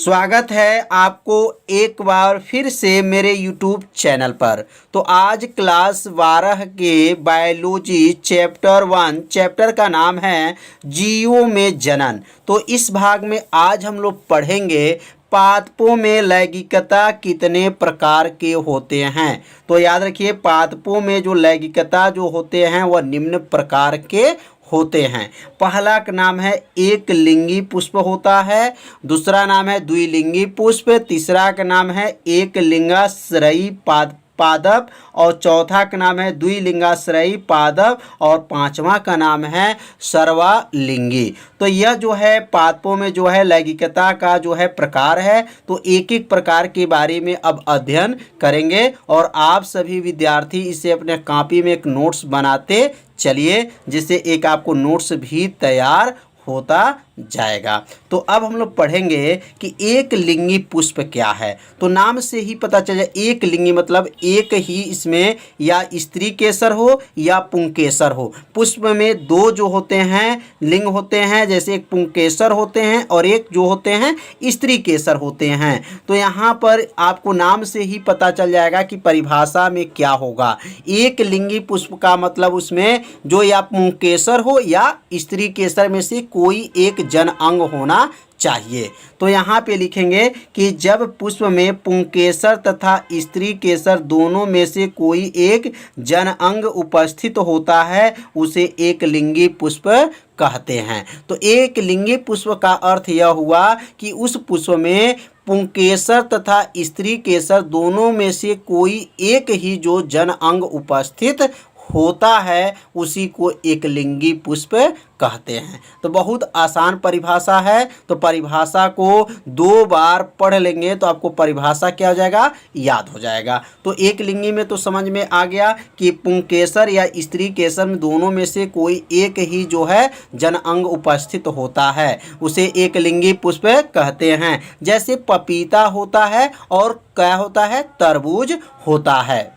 स्वागत है आपको एक बार फिर से मेरे YouTube चैनल पर। तो आज क्लास 12 के बायोलॉजी चैप्टर 1 चैप्टर का नाम है जीवों में जनन। तो इस भाग में आज हम लोग पढ़ेंगे पादपों में लैंगिकता कितने प्रकार के होते हैं। तो याद रखिए पादपों में जो लैंगिकता जो होते हैं वह निम्न प्रकार के होते हैं। पहला का नाम है एक लिंगी पुष्प होता है, दूसरा नाम है द्विलिंगी पुष्प, तीसरा का नाम है एक लिंगाश्रयी पादप और चौथा का नाम है द्विलिंगाश्रयी पादप और पांचवा का नाम है सर्वालिंगी। तो यह जो है पादपों में जो है लैंगिकता का जो है प्रकार है। तो एक एक प्रकार के बारे में अब अध्ययन करेंगे और आप सभी विद्यार्थी इसे अपने कॉपी में एक नोट्स बनाते चलिए, जिससे एक आपको नोट्स भी तैयार होता जाएगा। तो अब हम लोग पढ़ेंगे कि एक लिंगी पुष्प क्या है। तो नाम से ही पता चल जाए, एक लिंगी मतलब एक ही इसमें या स्त्री केसर हो या पुंकेसर हो। पुष्प में दो जो होते हैं लिंग होते हैं, जैसे एक पुंकेसर होते हैं और एक जो होते हैं स्त्री केसर होते हैं। तो यहाँ पर आपको नाम से ही पता चल जाएगा कि परिभाषा में क्या होगा। एक लिंगी पुष्प का मतलब उसमें जो या पुंकेसर हो या स्त्री केसर में से कोई एक जन अंग होना चाहिए। तो यहाँ पे लिखेंगे कि जब पुष्प में पुंकेसर तथा स्त्री केसर दोनों में से कोई एक जन अंग उपस्थित होता है उसे एक लिंगी पुष्प कहते हैं। तो एक लिंगी पुष्प का अर्थ यह हुआ कि उस पुष्प में पुंकेसर तथा स्त्री केसर दोनों में से कोई एक ही जो जन अंग उपस्थित होता है उसी को एक लिंगी पुष्प कहते हैं। तो बहुत आसान परिभाषा है। तो परिभाषा को 2 बार पढ़ लेंगे तो आपको परिभाषा क्या हो जाएगा, याद हो जाएगा। तो एक लिंगी में तो समझ में आ गया कि पुंकेसर या स्त्री केसर में दोनों में से कोई एक ही जो है जन अंग उपस्थित होता है उसे एक लिंगी पुष्प कहते हैं। जैसे पपीता होता है और क्या होता है, तरबूज होता है।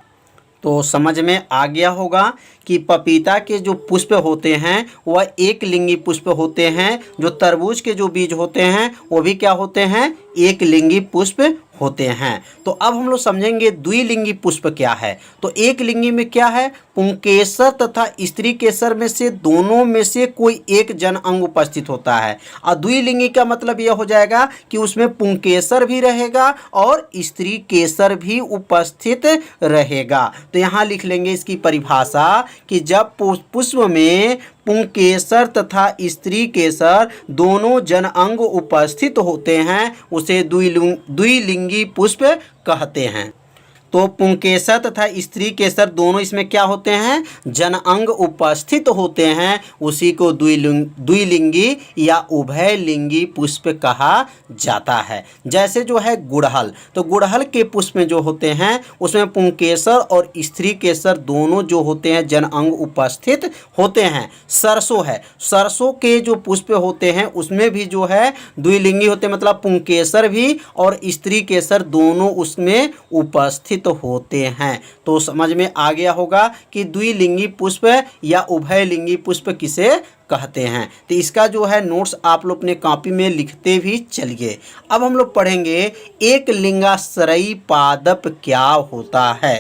तो समझ में आ गया होगा कि पपीता के जो पुष्प होते हैं वह एक लिंगी पुष्प होते हैं। जो तरबूज के जो बीज होते हैं वो भी क्या होते हैं, एक लिंगी पुष्प होते हैं। तो अब हम लोग समझेंगे द्विलिंगी पुष्प क्या है। तो एक लिंगी में क्या है, पुंकेसर तथा स्त्री केसर में से दोनों में से कोई एक जन अंग उपस्थित होता है। और द्विलिंगी का मतलब यह हो जाएगा कि उसमें पुंकेसर भी रहेगा और स्त्री केसर भी उपस्थित रहेगा। तो यहाँ लिख लेंगे इसकी परिभाषा कि जब पुष्प में पुंकेसर तथा स्त्री केसर दोनों जन अंग उपस्थित होते हैं उसे द्विलिंगी पुष्प कहते हैं। तो पुंकेसर तथा स्त्री केसर दोनों इसमें क्या होते हैं, जन अंग उपस्थित होते हैं, उसी को द्विलिंगी या उभयलिंगी पुष्प कहा जाता है। जैसे जो है गुड़हल, तो गुड़हल के पुष्प में जो होते हैं उसमें पुंकेसर और स्त्री केसर दोनों जो होते हैं जन अंग उपस्थित होते हैं। सरसों है, सरसों के जो पुष्प होते हैं उसमें भी जो है द्विलिंगी होते हैं, मतलब पुंकेसर भी और स्त्री केसर दोनों उसमें उपस्थित होते हैं। तो समझ में आ गया होगा कि द्विलिंगी पुष्प या उभयलिंगी पुष्प किसे कहते हैं। तो इसका जो है नोट्स आप लोग अपने कॉपी में लिखते भी चलिए। अब हम लोग पढ़ेंगे एक लिंगाश्रयी पादप क्या होता है।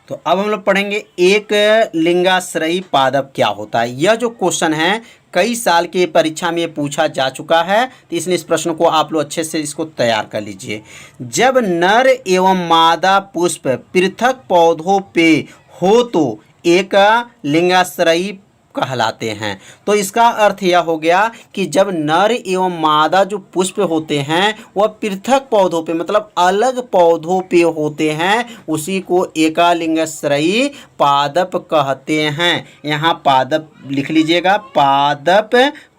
तो अब हम लोग पढ़ेंगे एक लिंगाश्रयी पादप क्या होता है। यह जो क्वेश्चन है कई साल के परीक्षा में पूछा जा चुका है, तो इसलिए इस प्रश्न को आप लोग अच्छे से इसको तैयार कर लीजिए। जब नर एवं मादा पुष्प पृथक पौधों पे हो तो एक लिंगाश्रयी कहलाते हैं। तो इसका अर्थ यह हो गया कि जब नर एवं मादा जो पुष्प होते हैं वह पृथक पौधों पे मतलब अलग पौधों पे होते हैं उसी को एकालिंगाश्रयी पादप कहते हैं। यहाँ पादप लिख लीजिएगा, पादप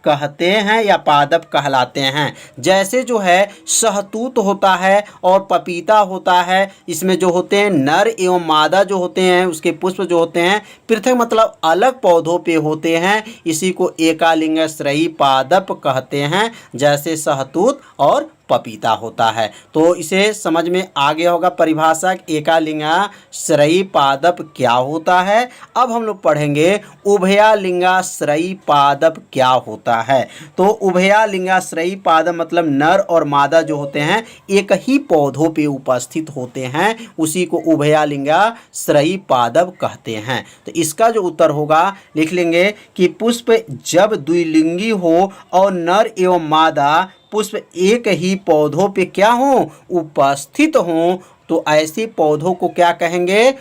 कहते हैं या पादप कहलाते हैं। जैसे जो है शहतूत होता है और पपीता होता है, इसमें जो होते हैं नर एवं मादा जो होते हैं उसके पुष्प जो होते हैं पृथक मतलब अलग पौधों पे होते हैं, इसी को एकालिंगाश्रयी पादप कहते हैं। जैसे शहतूत और पपीता होता है। तो इसे समझ में आ गया होगा परिभाषा एकालिंगाश्रयी पादप क्या होता है। अब हम लोग पढ़ेंगे उभयालिंगाश्रयी पादप क्या होता है। तो उभयालिंगाश्रयी पादप मतलब नर और मादा जो होते हैं एक ही पौधों पे उपस्थित होते हैं, उसी को उभयालिंगाश्रयी पादप कहते हैं। तो इसका जो उत्तर होगा लिख लेंगे कि पुष्प जब द्विलिंगी हो और नर एवं मादा पुष्प एक ही पौधों पे क्या हो, उपस्थित हों, तो ऐसे पौधों को क्या कहेंगे,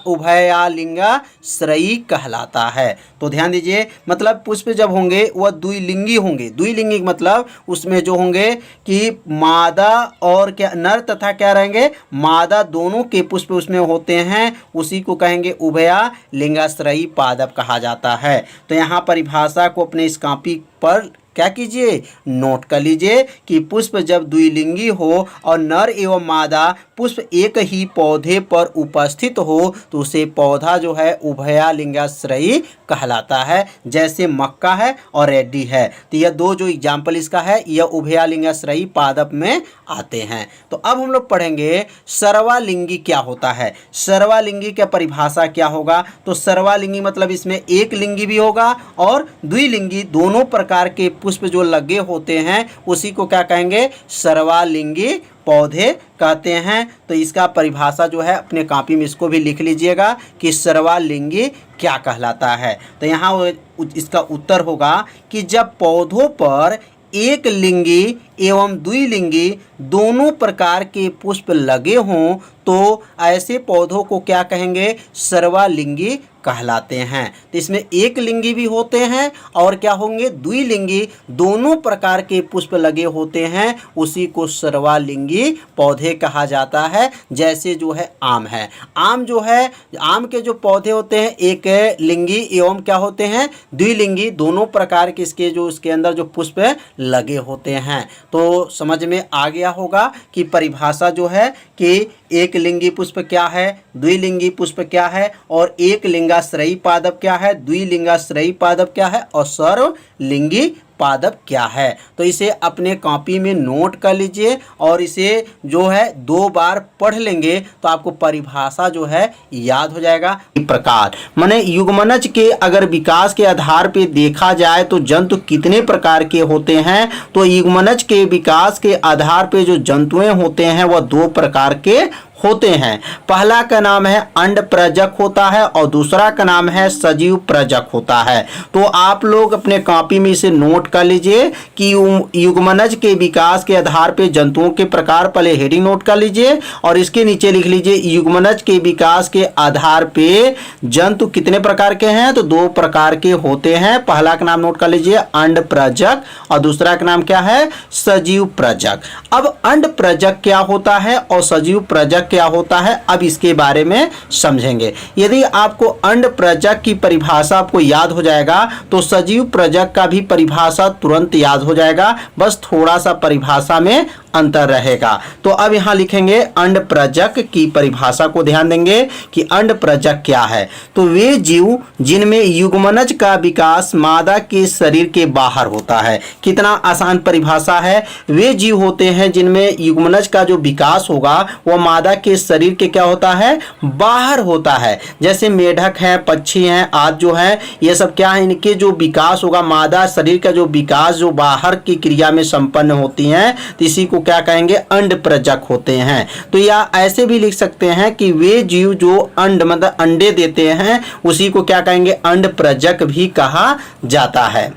उभयालिंगाश्रयी कहलाता है। तो ध्यान दीजिए, मतलब पुष्प जब होंगे वह द्विलिंगी होंगे। द्विलिंगी मतलब उसमें जो होंगे कि मादा और क्या नर तथा क्या रहेंगे, मादा दोनों के पुष्प उसमें होते हैं, उसी को कहेंगे उभयालिंगाश्रयी पादप कहा जाता है। तो यहाँ परिभाषा को अपने इस कॉपी पर क्या कीजिए, नोट कर लीजिए कि पुष्प जब द्विलिंगी हो और नर एवं मादा पुष्प एक ही पौधे पर उपस्थित हो तो उसे पौधा जो है उभयालिंगाश्रयी कहलाता है। जैसे मक्का है और रेड्डी है, तो यह दो जो एग्जाम्पल इसका है यह उभयालिंगाश्रयी पादप में आते हैं। तो अब हम लोग पढ़ेंगे सर्वालिंगी क्या होता है। सर्वालिंगी का परिभाषा क्या होगा, तो सर्वालिंगी मतलब इसमें एक लिंगी भी होगा और द्विलिंगी, दोनों प्रकार के पुष्प जो लगे होते हैं उसी को क्या कहेंगे, सर्वालिंगी पौधे कहते हैं। तो इसका परिभाषा जो है अपने कॉपी में इसको भी लिख लीजिएगा कि सर्वालिंगी क्या कहलाता है। तो यहाँ इसका उत्तर होगा कि जब पौधों पर एक लिंगी एवं द्विलिंगी दोनों प्रकार के पुष्प लगे हों तो ऐसे पौधों को क्या कहेंगे, सर्वालिंगी कहलाते हैं। तो इसमें एक लिंगी भी होते हैं और क्या होंगे, द्विलिंगी, दोनों प्रकार के पुष्प लगे होते हैं, उसी को सर्वालिंगी पौधे कहा जाता है। जैसे जो है आम है, आम जो है, आम के जो पौधे होते हैं एक लिंगी एवं क्या होते हैं, द्विलिंगी, दोनों प्रकार के इसके जो इसके अंदर जो पुष्प लगे होते हैं। तो समझ में आ गया होगा कि परिभाषा जो है कि एक लिंगी पुष्प क्या है, द्विलिंगी पुष्प क्या है और एक लिंगाश्रयी पादप क्या है, द्विलिंगाश्रयी पादप क्या है और सर्वलिंगी पादप क्या है। तो इसे अपने कॉपी में नोट कर लीजिए और इसे जो है 2 बार पढ़ लेंगे तो आपको परिभाषा जो है याद हो जाएगा। इस प्रकार माने युग्मनज के अगर विकास के आधार पे देखा जाए तो जंतु कितने प्रकार के होते हैं, तो युग्मनज के विकास के आधार पे जो जंतुएं होते हैं वह 2 प्रकार के होते हैं। पहला का नाम है अंड प्रजक होता है और दूसरा का नाम है सजीव प्रजक होता है। तो आप लोग अपने कॉपी में इसे नोट कर लीजिए कि युग्मनज के विकास के आधार पे जंतुओं के प्रकार, पहले हेडिंग नोट कर लीजिए और इसके नीचे लिख लीजिए युग्मनज के विकास के आधार पे जंतु कितने प्रकार के हैं, तो 2 प्रकार के होते हैं। पहला का नाम नोट कर लीजिए अंड प्रजक और दूसरा का नाम क्या है, सजीव प्रजक। अब अंड प्रजक क्या होता है और सजीव प्रजक क्या होता है, अब इसके बारे में समझेंगे। यदि आपको अंड प्रजक की परिभाषा आपको याद हो जाएगा तो सजीव प्रजक का भी परिभाषा तुरंत याद हो जाएगा, बस थोड़ा सा परिभाषा में अंतर रहेगा। तो अब यहाँ लिखेंगे अंड प्रजक की परिभाषा को ध्यान देंगे कि अंड प्रजक क्या है। तो वे जीव जिनमें युग्मनज का विकास मादा के शरीर के बाहर होता है। कितना आसान परिभाषा है, वे जीव होते हैं जिनमें युग्मनज का जो विकास होगा वह मादा के शरीर के क्या होता है, बाहर होता है। जैसे मेढक है, पक्षी हैं आदि जो है, ये सब क्या है, इनके जो विकास होगा, मादा शरीर का जो विकास जो बाहर की क्रिया में संपन्न होती हैं, तो इसी को क्या कहेंगे, अंड प्रजक होते हैं। तो या ऐसे भी लिख सकते हैं कि वे जीव जो अंड मतलब अंडे देते हैं उसी को क्या कहेंगे, अंड प्रजक भी कहा जाता है।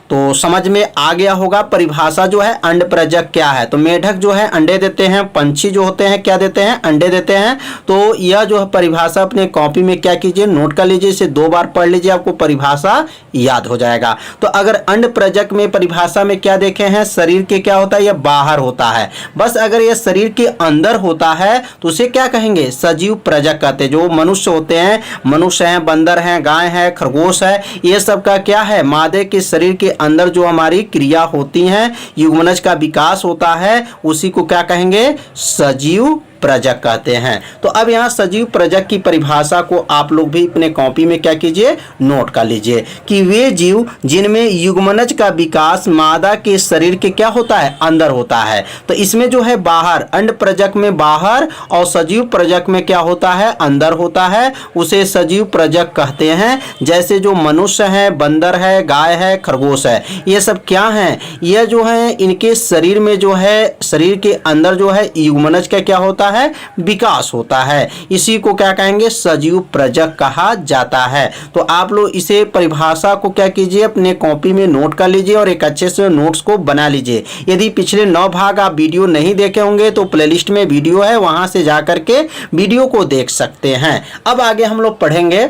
तो समझ में आ गया होगा परिभाषा जो है अंड प्रजक क्या है। तो मेढक जो है अंडे देते हैं, पंछी जो होते हैं क्या देते हैं, अंडे देते हैं। तो यह जो है परिभाषा अपने कॉपी में क्या कीजिए, नोट कर लीजिए, इसे 2 बार पढ़ लीजिए, आपको परिभाषा याद हो जाएगा। तो अगर अंड प्रजक में परिभाषा में क्या देखे हैं, शरीर के क्या होता है, यह बाहर होता है। बस अगर यह शरीर के अंदर होता है तो उसे क्या कहेंगे, सजीव प्रजक कहते हैं। जो मनुष्य होते हैं, मनुष्य हैं, बंदर हैं, गाय है, खरगोश है, ये सब का क्या है, मादे के शरीर के अंदर जो हमारी क्रिया होती हैं, युग्मनज का विकास होता है, उसी को क्या कहेंगे, सजीव प्रजक कहते हैं। तो अब यहाँ सजीव प्रजक की परिभाषा को आप लोग भी अपने कॉपी में क्या कीजिए, नोट कर लीजिए कि वे जीव जिनमें युग्मनज का विकास मादा के शरीर के क्या होता है, अंदर होता है। तो इसमें जो है बाहर, अंड प्रजक में बाहर और सजीव प्रजक में क्या होता है, अंदर होता है, उसे सजीव प्रजक कहते हैं। जैसे जो मनुष्य है, बंदर है, गाय है, खरगोश है, ये सब क्या हैं, यह जो है इनके शरीर में जो है, शरीर के अंदर जो है युग्मनज का क्या होता है, विकास होता है। इसी को क्या कहेंगे, सजीव प्रजक कहा जाता है। तो आप लोग इसे परिभाषा को क्या कीजिए, अपने कॉपी में नोट कर लीजिए और एक अच्छे से नोट्स को बना लीजिए। यदि पिछले 9 भाग आप वीडियो नहीं देखे होंगे तो प्लेलिस्ट में वीडियो है, वहां से जाकर के वीडियो को देख सकते हैं। अब आगे हम लोग पढ़ेंगे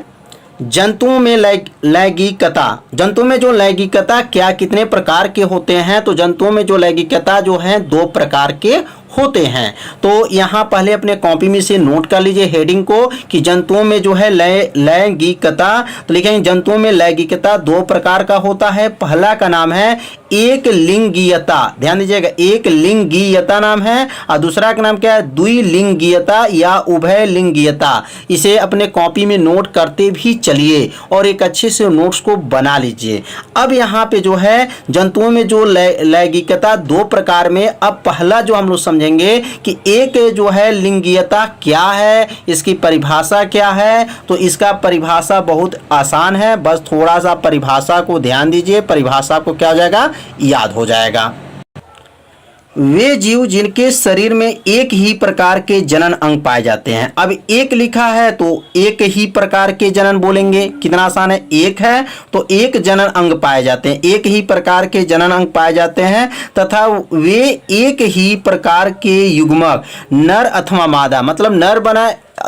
जंतुओं में लैंगिकता। जंतुओं में जो लैंगिकता क्या कितने प्रकार के होते हैं, तो जंतुओं में जो लैंगिकता जो है 2 प्रकार के होते हैं। तो यहाँ पहले अपने कॉपी में से नोट कर लीजिए हेडिंग को कि जंतुओं में जो है लैंगिकता। तो लिखेंगे जंतुओं में लैंगिकता 2 प्रकार का होता है। पहला का नाम है एक लिंगीयता, ध्यान दीजिएगा, एक लिंगीयता नाम है, और दूसरा का नाम क्या है, द्विलिंगीयता या उभय लिंगीयता। इसे अपने कॉपी में नोट करते भी चलिए और एक अच्छे से नोट्स को बना लीजिए। अब यहाँ पे जो है जंतुओं में जो लैंगिकता 2 प्रकार में, अब पहला जो हम लोग समझेंगे कि एक जो है लिंगीयता क्या है, इसकी परिभाषा क्या है। तो इसका परिभाषा बहुत आसान है, बस थोड़ा सा परिभाषा को ध्यान दीजिए, परिभाषा को क्या हो जाएगा, याद हो जाएगा। वे जीव जिनके शरीर में एक ही प्रकार के जनन अंग पाए जाते हैं। अब एक लिखा है तो एक ही प्रकार के जनन बोलेंगे, कितना आसान है, एक है तो एक जनन अंग पाए जाते हैं, एक ही प्रकार के जनन अंग पाए जाते हैं, तथा वे एक ही प्रकार के युग्मक नर अथवा मादा, मतलब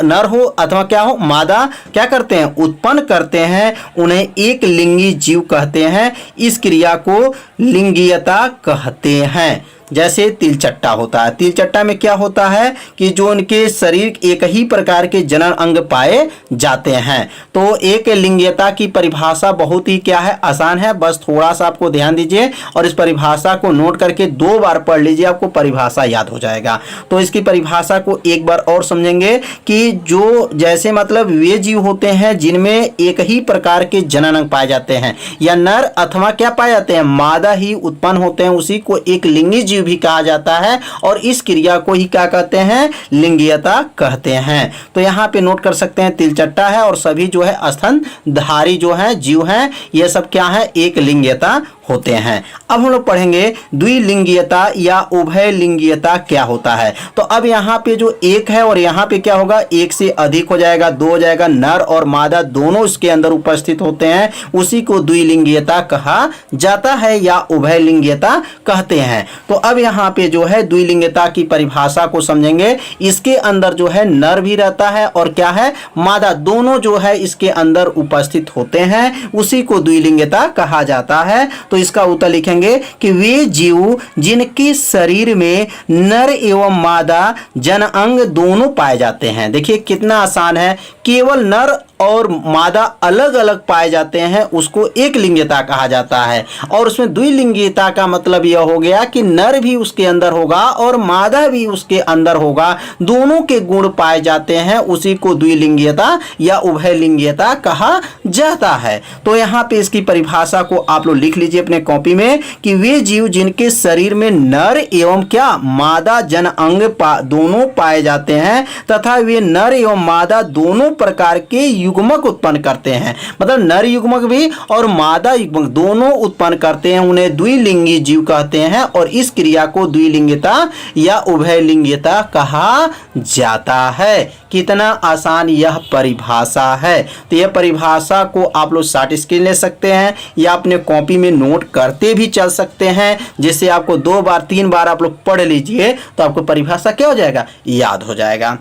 नर हो अथवा क्या हो, मादा क्या करते हैं, उत्पन्न करते हैं, उन्हें एक लिंगी जीव कहते हैं। इस क्रिया को लिंगीयता कहते हैं। जैसे तिलचट्टा होता है, तिलचट्टा में क्या होता है कि जो उनके शरीर एक ही प्रकार के जनन अंग पाए जाते हैं। तो एक लिंगीयता की परिभाषा बहुत ही क्या है, आसान है, बस थोड़ा सा आपको ध्यान दीजिए और इस परिभाषा को नोट करके 2 बार पढ़ लीजिए, आपको परिभाषा याद हो जाएगा। तो इसकी परिभाषा को एक बार और समझेंगे कि जो जैसे मतलब वे जीव होते हैं जिनमें एक ही प्रकार के जनन अंग पाए जाते हैं या नर अथवा क्या पाए जाते हैं, मादा ही उत्पन्न होते हैं, उसी को एक लिंगी जीव भी कहा जाता है और इस क्रिया को ही क्या कहते हैं, लिंगीयता कहते हैं। तो यहाँ पे नोट कर सकते हैं तिलचट्टा है और सभी जो है स्तनधारी जो है जीव हैं, ये सब क्या है, एक लिंगीयता होते हैं। अब हम लोग पढ़ेंगे द्विलिंगीयता या उभय लिंगीयता क्या होता है। तो अब यहाँ पे जो एक है और यहाँ पे क्या होगा, एक से अधिक हो जाएगा, 2 हो जाएगा, नर और मादा दोनों इसके अंदर उपस्थित होते हैं, उसी को द्विलिंगीयता कहा जाता है या उभय लिंगीयता कहते हैं। तो अब यहाँ पे जो है द्विलिंगीयता की परिभाषा को समझेंगे। इसके अंदर जो है नर भी रहता है और क्या है, मादा, दोनों जो है इसके अंदर उपस्थित होते हैं, उसी को द्विलिंगीयता कहा जाता है। तो इसका उत्तर लिखेंगे कि वे जीव जिनके शरीर में नर एवं मादा जन अंग दोनों पाए जाते हैं। देखिए कितना आसान है, केवल नर और मादा अलग अलग पाए जाते हैं, उसको एक लिंगीयता कहा जाता है। और उसमें द्विलिंगीयता का मतलब यह हो गया कि नर भी उसके अंदर होगा और मादा भी उसके अंदर होगा, दोनों के गुण पाए जाते हैं, उसी को द्विलिंगीयता या उभय लिंगीयता कहा जाता है। तो यहाँ पे इसकी परिभाषा को आप लोग लिख लीजिए अपने कॉपी में कि वे जीव जिनके शरीर में नर एवं क्या मादा जन अंग दोनों पाए जाते हैं तथा वे नर एवं मादा दोनों प्रकार के युग्मक उत्पन्न करते हैं, मतलब नर युग्मक भी और मादा युग्मक दोनों उत्पन्न करते हैं, उन्हें द्विलिंगी जीव कहते हैं और इस क्रिया को द्विलिंगीयता या उभय लिंगीयता कहा जाता है। कितना आसान यह परिभाषा है। तो यह परिभाषा को आप लोग शॉर्ट स्क्रीन ले सकते हैं या अपने कॉपी में नोट करते भी चल सकते हैं, जिससे आपको 2 बार 3 बार आप लोग पढ़ लीजिए तो आपको परिभाषा क्या हो जाएगा, याद हो जाएगा।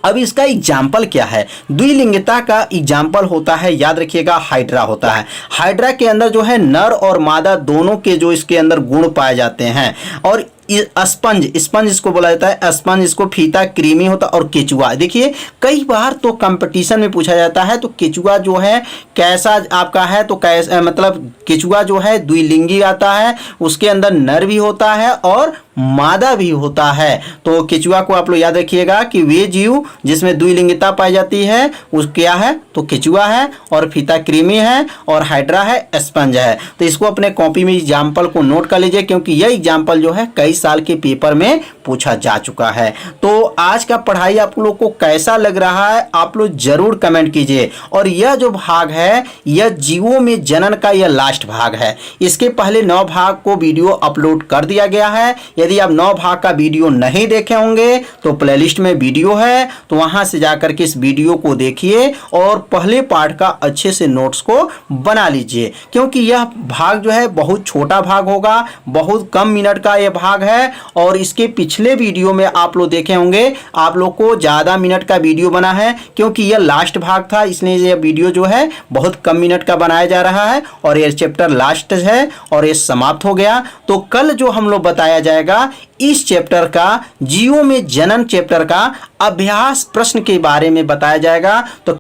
अब इसका एग्जाम्पल क्या है, द्विलिंगीयता का एग्जाम्पल होता है, याद रखिएगा, हाइड्रा होता है। हाइड्रा के अंदर जो है नर और मादा दोनों के जो इसके अंदर गुण पाए जाते हैं और स्पंज, स्पंज इसको बोला जाता है, स्पंज इसको फीता, कृमि होता है और केचुआ। देखिए कई बार तो कंपटीशन में पूछा जाता है, तो केचुआ जो है कैसा आपका है, तो कैसा मतलब केचुआ जो है द्विलिंगी आता है, उसके अंदर नर भी होता है और मादा भी होता है। तो केचुआ को आप लोग याद रखिएगा कि वे जीव जिसमें द्विलिंगिता पाई जाती है उस क्या है, तो केचुआ है, और फीता कृमि है, और हाइड्रा है, स्पंज है। तो इसको अपने कॉपी में एग्जाम्पल को नोट कर लीजिए, क्योंकि यह एग्जाम्पल जो है कई साल के पेपर में पूछा जा चुका है। तो आज का पढ़ाई आप लोग को कैसा लग रहा है आप लोग जरूर कमेंट कीजिए। और यह जो भाग है यह जीवों में जनन का यह लास्ट भाग है। इसके पहले 9 भाग को वीडियो अपलोड कर दिया गया है। यदि आप 9 भाग का वीडियो नहीं देखे होंगे तो प्लेलिस्ट में वीडियो है, तो वहां से जाकर के इस वीडियो को देखिए और पहले पार्ट का अच्छे से नोट्स को बना लीजिए, क्योंकि यह भाग जो है बहुत छोटा भाग होगा, बहुत कम मिनट का यह भाग है। और इसके पिछले वीडियो में आप लोग देखे होंगे आप लोग को ज़्यादा मिनट का वीडियो बना है, क्योंकि यह लास्ट भाग था, इसलिए यह वीडियो जो है बहुत कम मिनट का बनाया जा रहा है और यह चैप्टर लास्ट है और ये समाप्त हो गया। तो कल जो हम लोग बताया जाएगा इस चैप्टर का, जीवों में जनन चैप्टर का अभ्यास प्रश्न के बारे में बताया जाएगा। तो